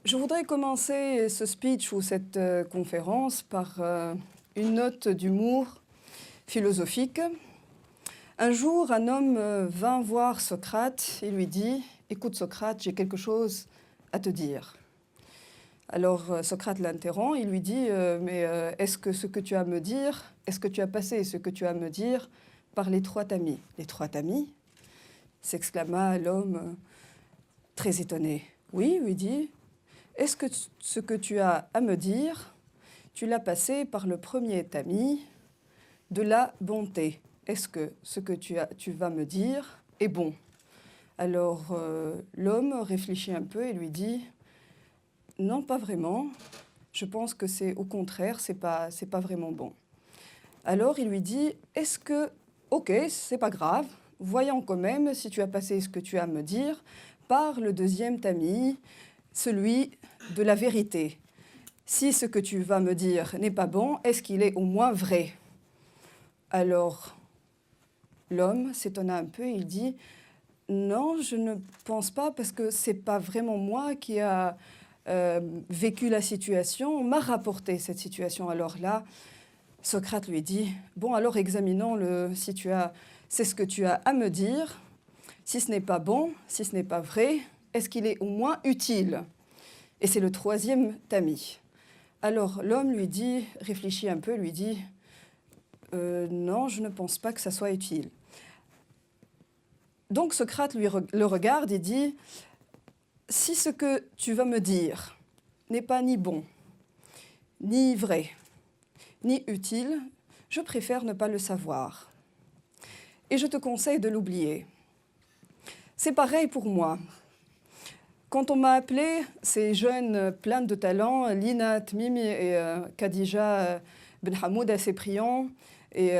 Je voudrais commencer ce speech ou cette conférence par une note d'humour philosophique. Un jour, un homme vint voir Socrate et lui dit « Écoute Socrate, j'ai quelque chose à te dire ». Alors Socrate l'interrompt, il lui dit « Mais est-ce que ce que tu as à me dire, est-ce que tu as passé ce que tu as à me dire par l'étroit ami ?» « L'étroit ami ?» s'exclama l'homme très étonné. « Oui, lui dit. Est-ce que ce que tu as à me dire, tu l'as passé par le premier tamis de la bonté? Est-ce que ce que tu vas me dire est bon ?» Alors l'homme réfléchit un peu et lui dit « Non, pas vraiment. Je pense que c'est au contraire, c'est pas vraiment bon. » Alors il lui dit « Est-ce que... Ok, c'est pas grave. Voyons quand même si tu as passé ce que tu as à me dire par le deuxième tamis, celui de la vérité. Si ce que tu vas me dire n'est pas bon, est-ce qu'il est au moins vrai ?» Alors, l'homme s'étonna un peu et il dit « Non, je ne pense pas parce que ce n'est pas vraiment moi qui a vécu la situation, on m'a rapporté cette situation. » Alors là, Socrate lui dit « Bon, alors examinons-le, si c'est ce que tu as à me dire. Si ce n'est pas bon, si ce n'est pas vrai, est-ce qu'il est au moins utile ?» Et c'est le troisième tamis. Alors l'homme lui dit, réfléchit un peu, lui dit non, je ne pense pas que ça soit utile. Donc Socrate le regarde et dit si ce que tu vas me dire n'est pas ni bon, ni vrai, ni utile, je préfère ne pas le savoir. Et je te conseille de l'oublier. C'est pareil pour moi. Quand on m'a appelé, ces jeunes pleins de talent, Lina Tmimi et Khadija Benhamoud Cyprian et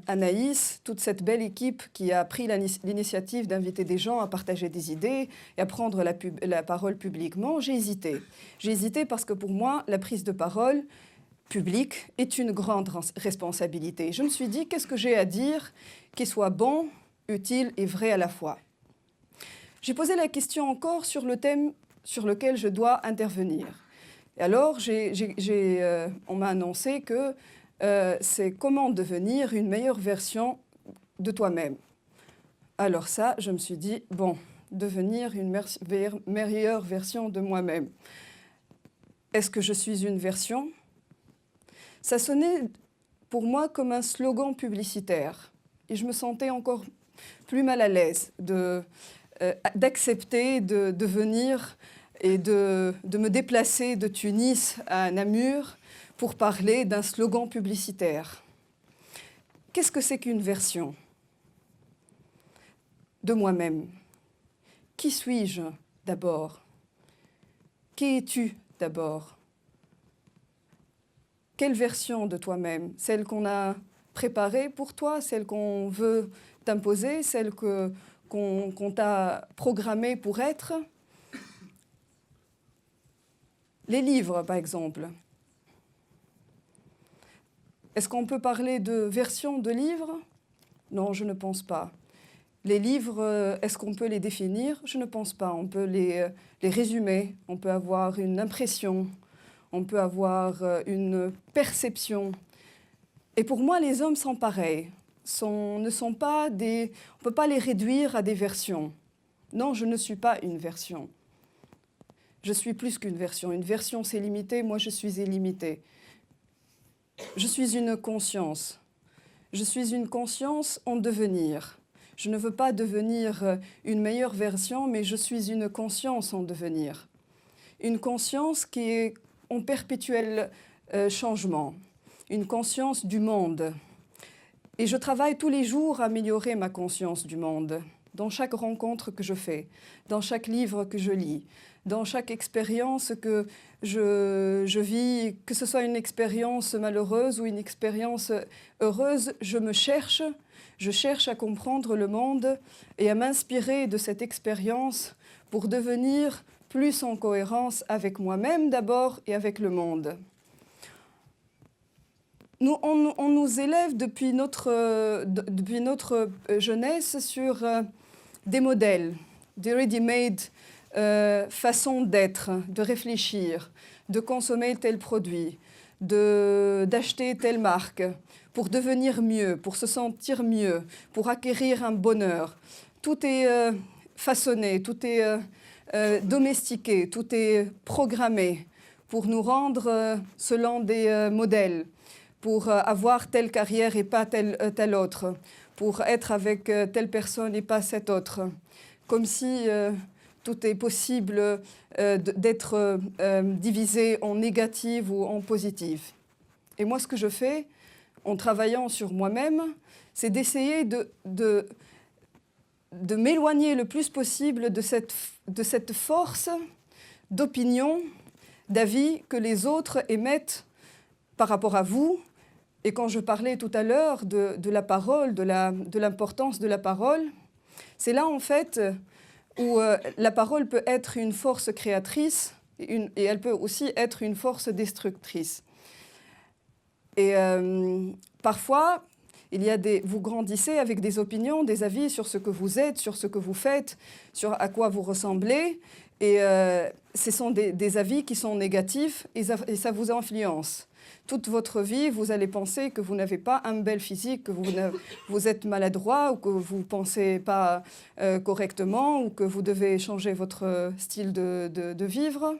Anaïs, toute cette belle équipe qui a pris l'initiative d'inviter des gens à partager des idées et à prendre la parole publiquement, j'ai hésité. J'ai hésité parce que pour moi, la prise de parole publique est une grande responsabilité. Je me suis dit, qu'est-ce que j'ai à dire qui soit bon, utile et vrai à la fois ? J'ai posé la question encore sur le thème sur lequel je dois intervenir. Et alors, on m'a annoncé que c'est comment devenir une meilleure version de toi-même. Alors ça, je me suis dit, bon, devenir une meilleure version de moi-même. Est-ce que je suis une version? Ça sonnait pour moi comme un slogan publicitaire. Et je me sentais encore plus mal à l'aise d'accepter de venir et de me déplacer de Tunis à Namur pour parler d'un slogan publicitaire. Qu'est-ce que c'est qu'une version de moi-même? Qui suis-je d'abord? Qui es-tu d'abord? Quelle version de toi-même? Celle qu'on a préparée pour toi, celle qu'on veut t'imposer, celle qu'on t'a programmé pour être? Les livres, par exemple. Est-ce qu'on peut parler de version de livres? Non, je ne pense pas. Les livres, est-ce qu'on peut les définir? Je ne pense pas. On peut les résumer, on peut avoir une impression, on peut avoir une perception. Et pour moi, les hommes sont pareils. On ne peut pas les réduire à des versions. Non, je ne suis pas une version. Je suis plus qu'une version. Une version, c'est limité. Moi, je suis illimité. Je suis une conscience. Je suis une conscience en devenir. Je ne veux pas devenir une meilleure version, mais je suis une conscience en devenir. Une conscience qui est en perpétuel changement. Une conscience du monde. Et je travaille tous les jours à améliorer ma conscience du monde, dans chaque rencontre que je fais, dans chaque livre que je lis, dans chaque expérience que je vis, que ce soit une expérience malheureuse ou une expérience heureuse, je cherche à comprendre le monde et à m'inspirer de cette expérience pour devenir plus en cohérence avec moi-même d'abord et avec le monde. On nous élève depuis notre jeunesse sur des modèles, des ready-made façon d'être, de réfléchir, de consommer tel produit, d'acheter telle marque, pour devenir mieux, pour se sentir mieux, pour acquérir un bonheur. Tout est façonné, tout est domestiqué, tout est programmé pour nous rendre selon des modèles, pour avoir telle carrière et pas telle autre, pour être avec telle personne et pas cette autre. Comme si tout est possible d'être divisé en négatif ou en positif. Et moi, ce que je fais, en travaillant sur moi-même, c'est d'essayer de m'éloigner le plus possible de cette force d'opinion, d'avis que les autres émettent par rapport à vous. Et quand je parlais tout à l'heure de la parole, de l'importance de la parole, c'est là en fait où la parole peut être une force créatrice et elle peut aussi être une force destructrice. Et parfois, vous grandissez avec des opinions, des avis sur ce que vous êtes, sur ce que vous faites, sur à quoi vous ressemblez. Et ce sont des avis qui sont négatifs et ça vous influence. Toute votre vie, vous allez penser que vous n'avez pas un bel physique, que vous êtes maladroit ou que vous ne pensez pas correctement ou que vous devez changer votre style de vivre.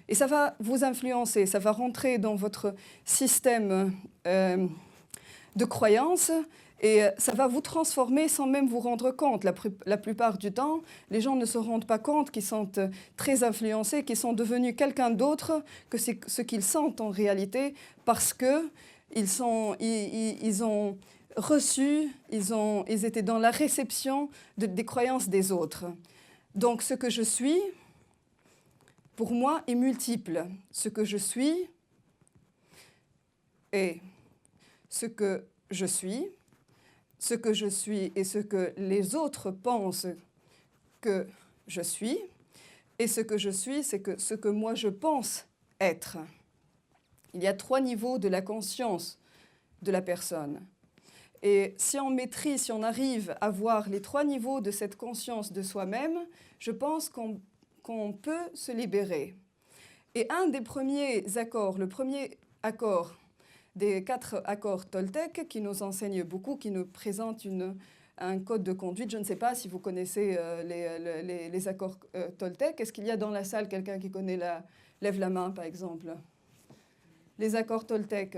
Et ça va vous influencer, ça va rentrer dans votre système de croyances et ça va vous transformer sans même vous rendre compte. La plupart du temps, les gens ne se rendent pas compte qu'ils sont très influencés, qu'ils sont devenus quelqu'un d'autre que ce qu'ils sont en réalité parce qu'ils ont reçu, ils étaient dans la réception des croyances des autres. Donc ce que je suis, pour moi, est multiple. Ce que je suis est ce que je suis et ce que les autres pensent que je suis, et ce que je suis, c'est ce que moi je pense être. Il y a 3 niveaux de la conscience de la personne. Et si on maîtrise, si on arrive à voir les 3 niveaux de cette conscience de soi-même, je pense qu'on peut se libérer. Et un des premiers accords, le premier accord des 4 accords Toltec qui nous enseignent beaucoup, qui nous présentent un code de conduite. Je ne sais pas si vous connaissez les accords Toltec. Est-ce qu'il y a dans la salle quelqu'un qui connaît lève la main, par exemple. Les accords Toltec,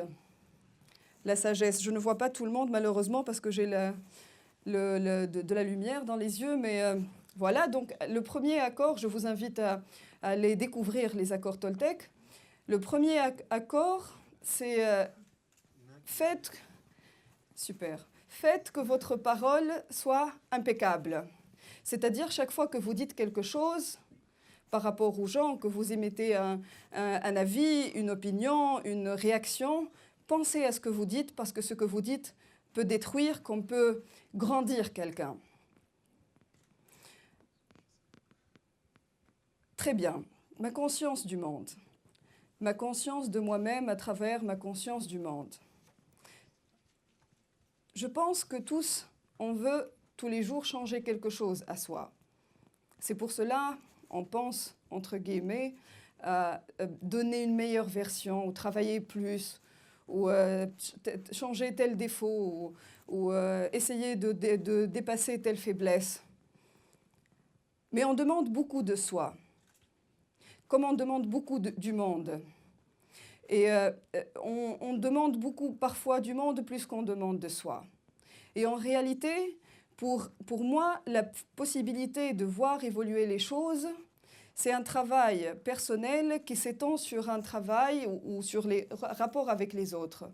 la sagesse. Je ne vois pas tout le monde, malheureusement, parce que j'ai de la lumière dans les yeux, mais voilà. Donc, le premier accord, je vous invite à aller découvrir les accords Toltec. Le premier accord, c'est faites que votre parole soit impeccable. C'est-à-dire, chaque fois que vous dites quelque chose par rapport aux gens, que vous émettez un avis, une opinion, une réaction, pensez à ce que vous dites, parce que ce que vous dites peut détruire, qu'on peut grandir quelqu'un. Très bien. Ma conscience du monde. Ma conscience de moi-même à travers ma conscience du monde. Je pense que tous, on veut tous les jours changer quelque chose à soi. C'est pour cela, on pense, entre guillemets, à donner une meilleure version, ou travailler plus, ou changer tel défaut, ou essayer de dépasser telle faiblesse. Mais on demande beaucoup de soi, comme on demande beaucoup du monde. Et on demande beaucoup parfois du monde plus qu'on demande de soi. Et en réalité, pour moi, la possibilité de voir évoluer les choses, c'est un travail personnel qui s'étend sur un travail ou sur les rapports avec les autres.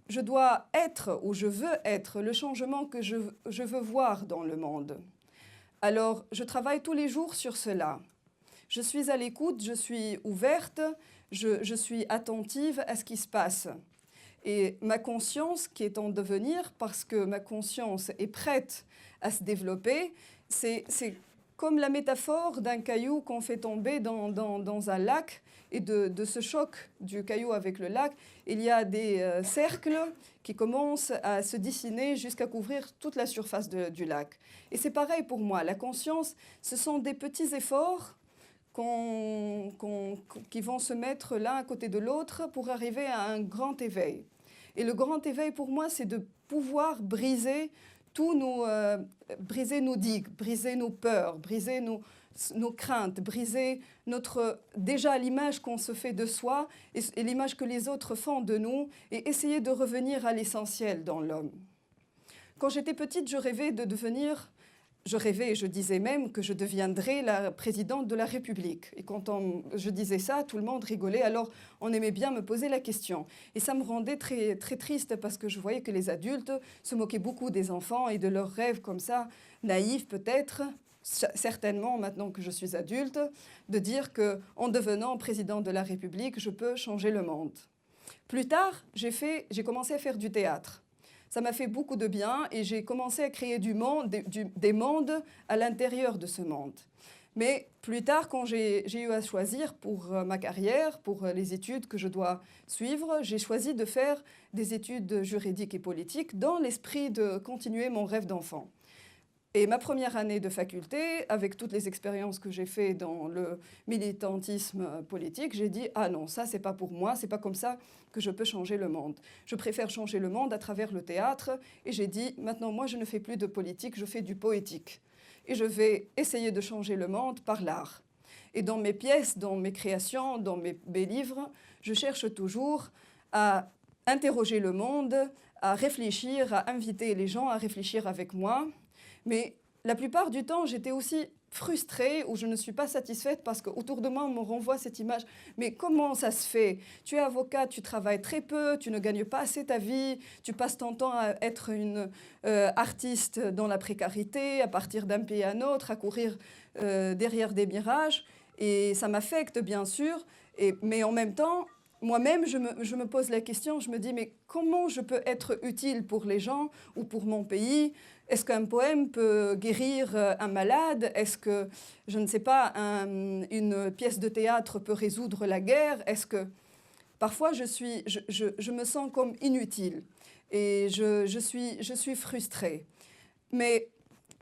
Je dois être ou je veux être le changement que je veux voir dans le monde. Alors, je travaille tous les jours sur cela. Je suis à l'écoute, je suis ouverte, je suis attentive à ce qui se passe. Et ma conscience qui est en devenir, parce que ma conscience est prête à se développer, c'est comme la métaphore d'un caillou qu'on fait tomber dans un lac, et de ce choc du caillou avec le lac, il y a des cercles qui commencent à se dessiner jusqu'à couvrir toute la surface du lac. Et c'est pareil pour moi. La conscience, ce sont des petits efforts qui vont se mettre l'un à côté de l'autre pour arriver à un grand éveil. Et le grand éveil, pour moi, c'est de pouvoir briser briser nos digues, briser nos peurs, briser nos craintes, briser déjà l'image qu'on se fait de soi et l'image que les autres font de nous, et essayer de revenir à l'essentiel dans l'homme. Quand j'étais petite, je rêvais et je disais même que je deviendrais la présidente de la République. Et quand je disais ça, tout le monde rigolait, alors on aimait bien me poser la question. Et ça me rendait très, très triste parce que je voyais que les adultes se moquaient beaucoup des enfants et de leurs rêves comme ça, naïfs peut-être, certainement maintenant que je suis adulte, de dire qu'en devenant présidente de la République, je peux changer le monde. Plus tard, j'ai commencé à faire du théâtre. Ça m'a fait beaucoup de bien et j'ai commencé à créer des mondes à l'intérieur de ce monde. Mais plus tard, quand j'ai eu à choisir pour ma carrière, pour les études que je dois suivre, j'ai choisi de faire des études juridiques et politiques dans l'esprit de continuer mon rêve d'enfant. Et ma première année de faculté, avec toutes les expériences que j'ai faites dans le militantisme politique, j'ai dit « Ah non, ça, c'est pas pour moi, c'est pas comme ça que je peux changer le monde. Je préfère changer le monde à travers le théâtre. » Et j'ai dit « Maintenant, moi, je ne fais plus de politique, je fais du poétique. Et je vais essayer de changer le monde par l'art. » Et dans mes pièces, dans mes créations, dans mes livres, je cherche toujours à interroger le monde, à réfléchir, à inviter les gens à réfléchir avec moi. Mais la plupart du temps, j'étais aussi frustrée ou je ne suis pas satisfaite parce qu'autour de moi, on me renvoie cette image. Mais comment ça se fait? Tu es avocate, tu travailles très peu, tu ne gagnes pas assez ta vie, tu passes ton temps à être une artiste dans la précarité, à partir d'un pays à un autre, à courir derrière des mirages. Et ça m'affecte, bien sûr, mais en même temps, moi-même, je me pose la question, je me dis, mais comment je peux être utile pour les gens ou pour mon pays? Est-ce qu'un poème peut guérir un malade? Est-ce que, je ne sais pas, une pièce de théâtre peut résoudre la guerre? Est-ce que... Parfois, je me sens comme inutile et je suis frustrée. Mais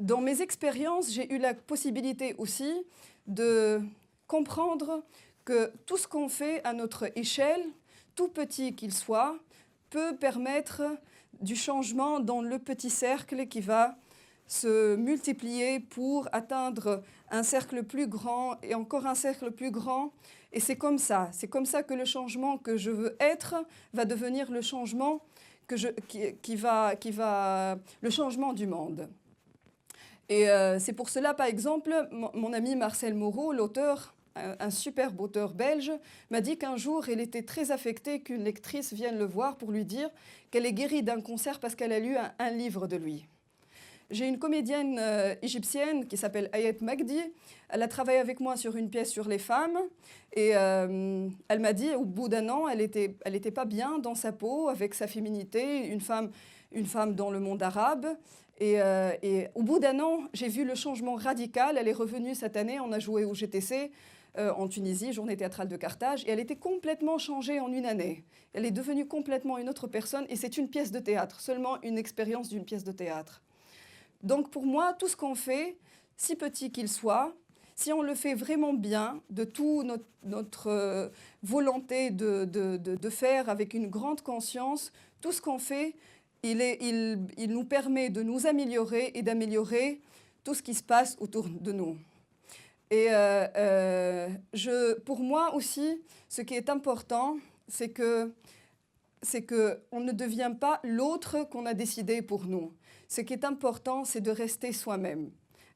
dans mes expériences, j'ai eu la possibilité aussi de comprendre que tout ce qu'on fait à notre échelle, tout petit qu'il soit, peut permettre du changement dans le petit cercle qui va se multiplier pour atteindre un cercle plus grand et encore un cercle plus grand. Et c'est comme ça que le changement que je veux être va devenir le changement le changement du monde. Et c'est pour cela, par exemple, mon ami Marcel Moreau, l'auteur, un superbe auteur belge, m'a dit qu'un jour, elle était très affectée qu'une lectrice vienne le voir pour lui dire qu'elle est guérie d'un cancer parce qu'elle a lu un livre de lui. J'ai une comédienne égyptienne qui s'appelle Ayet Magdi. Elle a travaillé avec moi sur une pièce sur les femmes. Et elle m'a dit, au bout d'un an, elle était pas bien dans sa peau, avec sa féminité, une femme dans le monde arabe. Et au bout d'un an, j'ai vu le changement radical. Elle est revenue cette année, on a joué au GTC en Tunisie, Journée théâtrale de Carthage, et elle était complètement changée en une année. Elle est devenue complètement une autre personne, et c'est une pièce de théâtre, seulement une expérience d'une pièce de théâtre. Donc pour moi, tout ce qu'on fait, si petit qu'il soit, si on le fait vraiment bien, de toute notre volonté de faire avec une grande conscience, tout ce qu'on fait, il nous permet de nous améliorer et d'améliorer tout ce qui se passe autour de nous. Et pour moi aussi, ce qui est important, c'est qu'on ne devient pas l'autre qu'on a décidé pour nous. Ce qui est important, c'est de rester soi-même.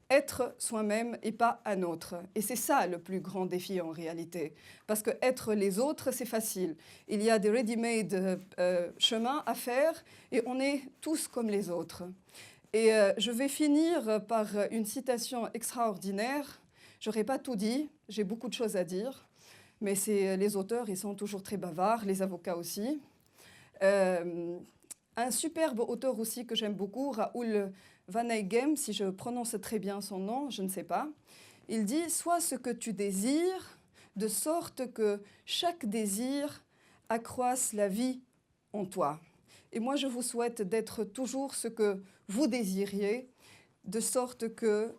Être soi-même et pas un autre. Et c'est ça le plus grand défi en réalité. Parce que être les autres, c'est facile. Il y a des ready-made chemins à faire et on est tous comme les autres. Et je vais finir par une citation extraordinaire. Je n'aurais pas tout dit, j'ai beaucoup de choses à dire, mais les auteurs, ils sont toujours très bavards, les avocats aussi. Un superbe auteur aussi que j'aime beaucoup, Raoul Van Eyck, si je prononce très bien son nom, je ne sais pas. Il dit « Sois ce que tu désires, de sorte que chaque désir accroisse la vie en toi. » Et moi, je vous souhaite d'être toujours ce que vous désiriez, de sorte que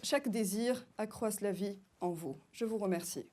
chaque désir accroisse la vie en vous. Je vous remercie.